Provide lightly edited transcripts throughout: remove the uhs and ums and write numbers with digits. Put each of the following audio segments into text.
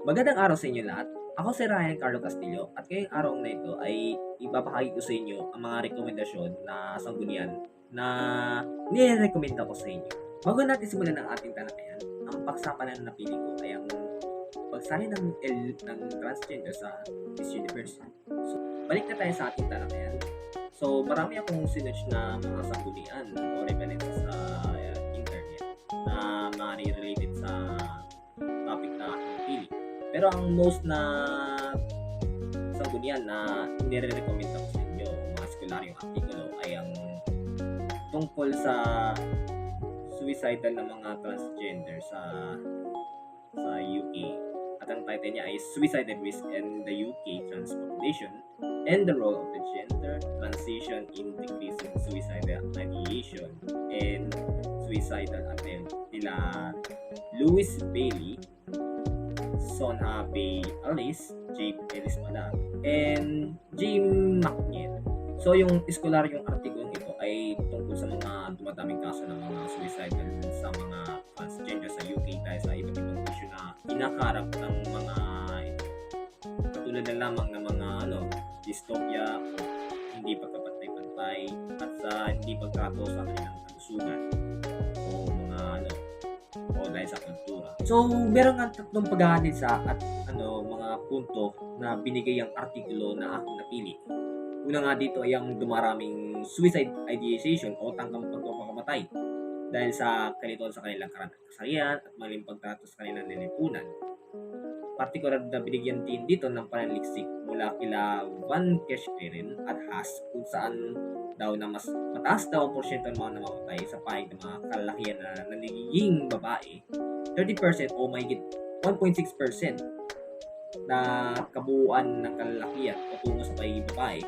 Magandang araw sa inyo lahat. Ako si Ryan Carlo Castillo at ngayong araw na ito ay ibabahagi ko sa inyo ang mga rekomendasyon na sanggunian na nire-recommend ko sa inyo. Bago natin simulan ang ating talakayan, ang paksapan na napili ko ay ang pagsali ng transgender sa Miss Universe. So, balik na tayo sa ating talakayan. So, marami akong sinerch na mga sanggunian o references sa internet na related sa topic na aking napili. Pero ang most na sanggunian na nire-recommend ko sa inyo, mga skolaryong artikulo, ay ang tungkol sa suicidal na mga transgender sa UK. At ang title niya ay Suicide Risk in the UK Trans Population and the Role of the Gender Transition in Decreasing Suicidal Ideation and Suicidal Attempt nila Louis Bailey, Sonha Bay Alice, Jake Ellis pala, and Jim McNeil. So yung iskolaryong artikulong ito ay tungkol sa mga dumadaming kaso ng mga suicidal sa mga transgender sa UK dahil sa iba't ibang issue na kinakaharap ng mga ito. Katulad na lamang ng mga dystopia o hindi pagkapantay-pantay at sa hindi pagtrato sa kanilang kalusugan o mga o dahil sa kultura. So, meron nga tatlong paghahalin sa at mga punto na binigay ang artikulo na aking napili. Una nga dito ay ang dumaraming suicide ideation o tangkang pagpapakamatay dahil sa kalituhan sa kanilang kasarian at maling pagtrato sa kanilang nilipunan. Partikular na binigyan din dito ng panaliksik mula kila Van Keshperin at Haas kung saan daw na mas mataas daw ang porsyento ng mga namamatay sa panig ng mga kalalakihan na nagiging babae, 30% o mahigit 1.6% na kabuuan ng kalalakihan o tungo sa pagiging babae.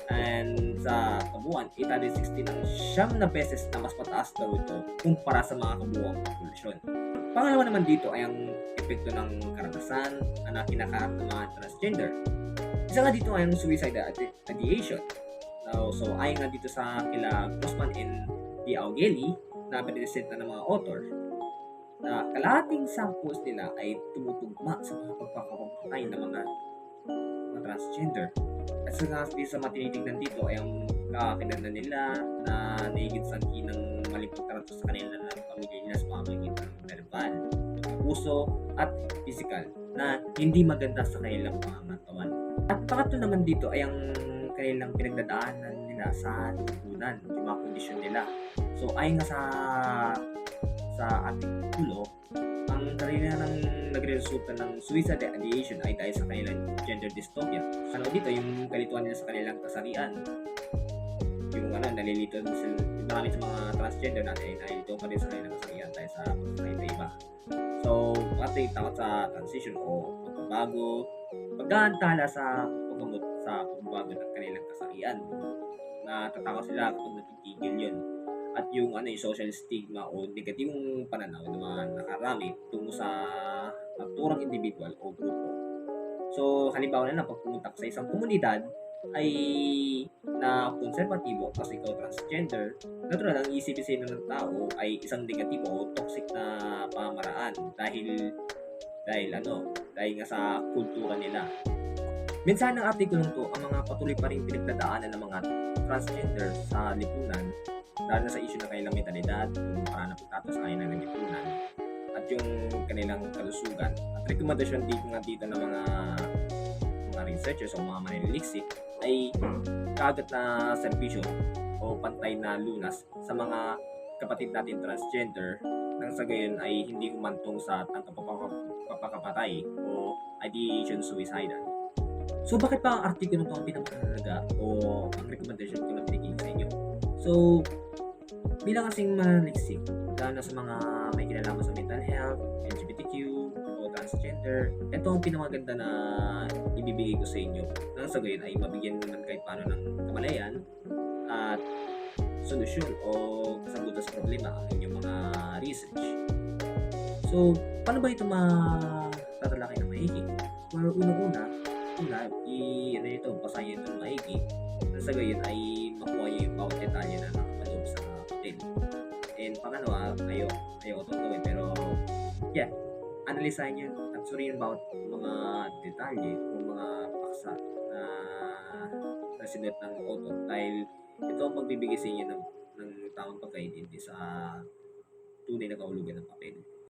And sa kabuuan, 860 ng siyam na beses na mas mataas daw ito kumpara sa mga kabuuang populasyon. Pangalawa naman dito ay ang epekto ng karanasan na kinakaharap ng mga transgender. Isa nga dito ay ang suicidal ideation. So ayon nga dito sa kila Grossman and D. Augeli na pinresent na ng mga author na kalahating samples nila ay tumutugma sa mga pagpapakamatay ng mga transgender. At sa mga tinitignan dito ay ang kakakilanlan nila na nahigit sangki ng maling pagtrato sa kanila ng pamilya nila sa pamamagitan ng verbal, puso at physical na hindi maganda sa kanilang pangangatawan. At pangatlo naman dito ay ang kanilang pinagdadaanan nila sa lipunan, yung mga kondisyon nila. So ayon nga sa artikulo, ang karamihan ng nagresulta ng suicide ideation ay dahil sa kanilang gender dystopia. Dito yung kalituhan nila sa kanilang kasarian. Yung nalilito sila, marami sa mga transgender natin ay nalilito pa rin sa kanilang kasarian dahil sa iba. So, kasi takot sa transition o pagbabago, pagkaantala sa paggamot sa pagbabago ng kanilang kasarian. Natatakot sila kapag napitigil yun. At yung yung social stigma o negatibong pananaw ng mga nakarami tungo sa naturang individual o grupo. So, halimbawa na pag pumunta ka sa isang komunidad ay na konserbatibo kasi ikaw transgender, natural ang isipin ng tao ay isang negatibo o toxic na pamamaraan dahil nga sa kultura nila. Mensahe ng artikulong to, ang mga patuloy pa rin pinagdadaanan ng mga transgender sa lipunan dahil na sa issue ng kanilang mentalidad, yung parang napagtato sa kanilang lipunan, at yung kanilang kalusugan. At rekomendasyon dito ng mga researchers o mga mananaliksik ay kaagad na serbisyo o pantay na lunas sa mga kapatid natin transgender nang sa gayon ay hindi humantong sa tangkang papakapatay o ideation suicidal. So bakit pa ang artikulo ito ang pinakamahalaga o ang recommendation ko na binigay sa inyo? So bilang kasing mananaliksik, lalo na sa mga may kinalaman sa mental health, LGBTQ, o transgender, ito ang pinamaganda na ibibigay ko sa inyo. Nang sa gayon ay mabigyan naman kahit paano ng kamalayan at solusyon o kasagutan sa problema ang inyong mga research. So, paano ba ito matatalakay ng maigi? Well, unang-una, basahin ito ng maigi. Nang sa gayon ay makuha nyo yung bawat detalye na nakapaloob sa papel. And pangalawa, ayaw ito gawin. Pero, Analisahin yun at suriin bawat mga detalye o mga paksa na nasinulat ng author dahil ito ang magbibigay sa inyo ng tamang pagkaintindi sa tunay na kahulugan ng papel.